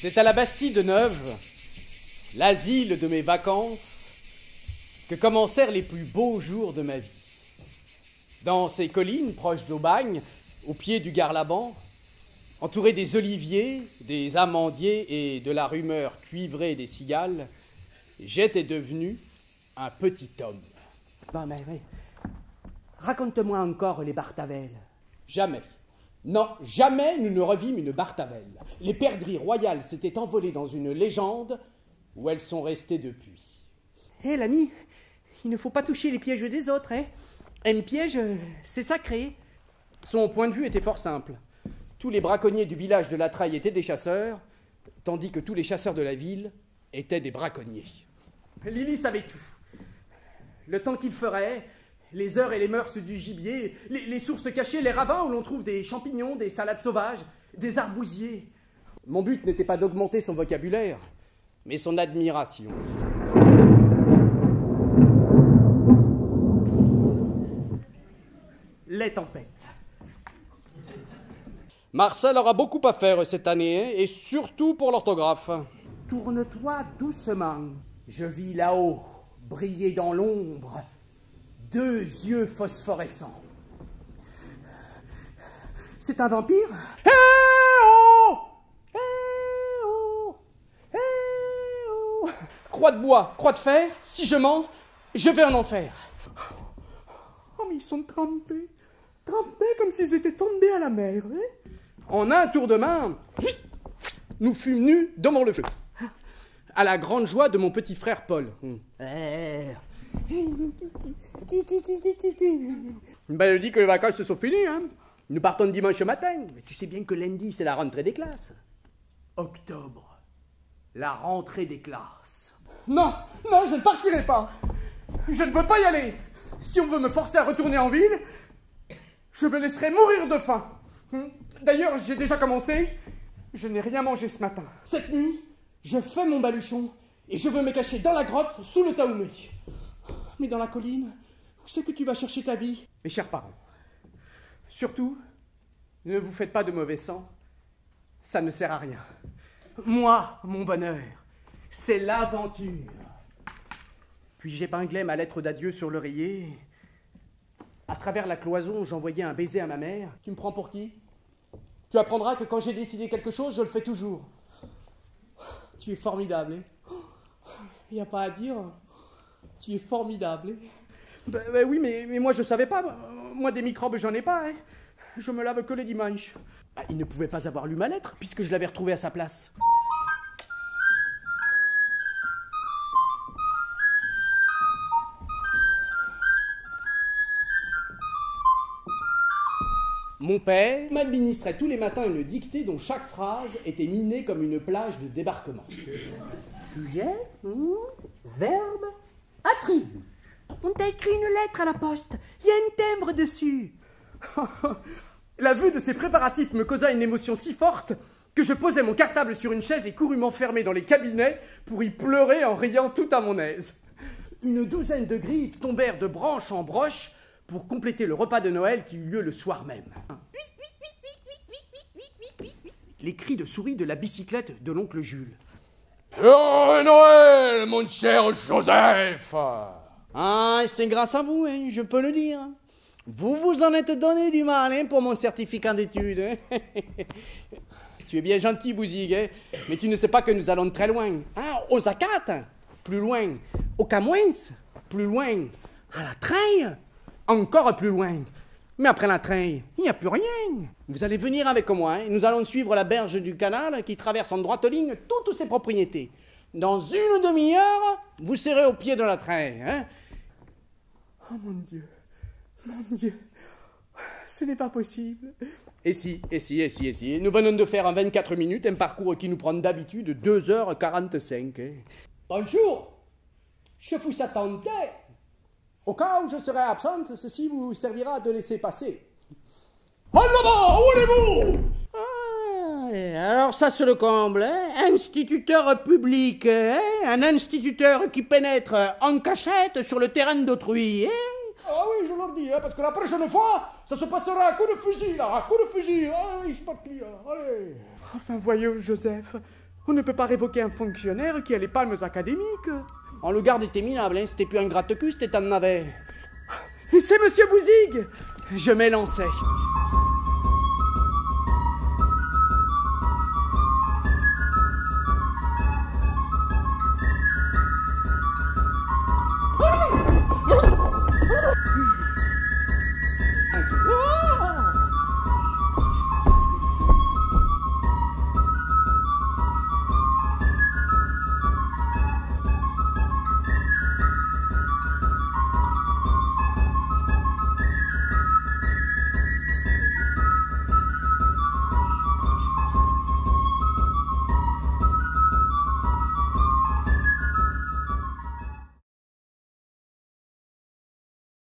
C'est à la Bastide Neuve, l'asile de mes vacances, que commencèrent les plus beaux jours de ma vie. Dans ces collines proches d'Aubagne, au pied du Garlaban, entouré des oliviers, des amandiers et de la rumeur cuivrée des cigales, j'étais devenu un petit homme. Bon, mais raconte-moi encore les Bartavel. Jamais. Non, jamais nous ne revîmes une Bartavel. Les perdrix royales s'étaient envolées dans une légende où elles sont restées depuis. Hé, l'ami, il ne faut pas toucher les pièges des autres, hein. Un piège, c'est sacré. Son point de vue était fort simple. Tous les braconniers du village de La Traille étaient des chasseurs, tandis que tous les chasseurs de la ville étaient des braconniers. Lily savait tout. Le temps qu'il ferait, les heures et les mœurs du gibier, les sources cachées, les ravins où l'on trouve des champignons, des salades sauvages, des arbousiers. Mon but n'était pas d'augmenter son vocabulaire, mais son admiration. Les tempêtes. Marcel aura beaucoup à faire cette année, et surtout pour l'orthographe. Tourne-toi doucement. Je vis là-haut, briller dans l'ombre, deux yeux phosphorescents. C'est un vampire? Hé oh! Hé oh! Hé oh! Croix de bois, croix de fer, si je mens, je vais en enfer. Oh, mais ils sont trempés. Trempés comme s'ils étaient tombés à la mer, hein? En un tour de main, nous fûmes nus devant le feu. À la grande joie de mon petit frère Paul. Ben, je dis que les vacances se sont finies, hein. Nous partons dimanche matin. Mais tu sais bien que lundi, c'est la rentrée des classes. Octobre, la rentrée des classes. Non, non, je ne partirai pas. Je ne veux pas y aller. Si on veut me forcer à retourner en ville, je me laisserai mourir de faim. D'ailleurs, j'ai déjà commencé. Je n'ai rien mangé ce matin. Cette nuit, je fais mon baluchon et je veux me cacher dans la grotte sous le taoumé. Mais dans la colline, où c'est que tu vas chercher ta vie? Mes chers parents, surtout, ne vous faites pas de mauvais sang. Ça ne sert à rien. Moi, mon bonheur, c'est l'aventure. Puis j'épinglais ma lettre d'adieu sur l'oreiller. À travers la cloison, j'envoyais un baiser à ma mère. Tu me prends pour qui? Tu apprendras que quand j'ai décidé quelque chose, je le fais toujours. Tu es formidable, hein? Il n'y a pas à dire. Tu es formidable, hein? Ben oui, mais moi je savais pas. Moi des microbes, j'en ai pas, hein. Je me lave que les dimanches. Ah, il ne pouvait pas avoir lu ma lettre, puisque je l'avais retrouvée à sa place. Mon père m'administrait tous les matins une dictée dont chaque phrase était minée comme une plage de débarquement. Sujet, verbe, attribut. On t'a écrit une lettre à la poste. Il y a un timbre dessus. La vue de ces préparatifs me causa une émotion si forte que je posai mon cartable sur une chaise et courus m'enfermer dans les cabinets pour y pleurer en riant tout à mon aise. Une douzaine de grives tombèrent de branche en broche pour compléter le repas de Noël qui eut lieu le soir même. Les cris de souris de la bicyclette de l'oncle Jules. Heureux Noël, mon cher Joseph! Ah, c'est grâce à vous, hein, je peux le dire. Vous vous en êtes donné du mal, hein, pour mon certificat d'études. Hein. Tu es bien gentil, Bouzig, hein, mais tu ne sais pas que nous allons très loin. Ah, aux Acates, plus loin. Au Camouins, plus loin. À la Treille, encore plus loin. Mais après la Treille, il n'y a plus rien. Vous allez venir avec moi, hein, nous allons suivre la berge du canal qui traverse en droite ligne toutes ses propriétés. Dans une demi-heure, vous serez au pied de la Treille. Hein. Oh mon Dieu, ce n'est pas possible. Et si. Nous venons de faire en 24 minutes un parcours qui nous prend d'habitude 2h45. Hein. Bonjour, je vous attendais. Au cas où je serai absente, ceci vous servira de laisser passer. En là-bas, où allez-vous? Ah, alors ça c'est le comble, hein? Instituteur public, hein? Un instituteur qui pénètre en cachette sur le terrain d'autrui, hein? Ah oui, je leur dis, hein, parce que la prochaine fois, ça se passera à coup de fusil, là, à coup de fusil. Allez, c'est parti, là, allez. Enfin, voyons, Joseph, On ne peut pas révoquer un fonctionnaire qui a les palmes académiques. On le garde était minable, hein. C'était plus un gratte-cul, c'était un navet. Mais c'est Monsieur Bouzigues. Je m'élançais.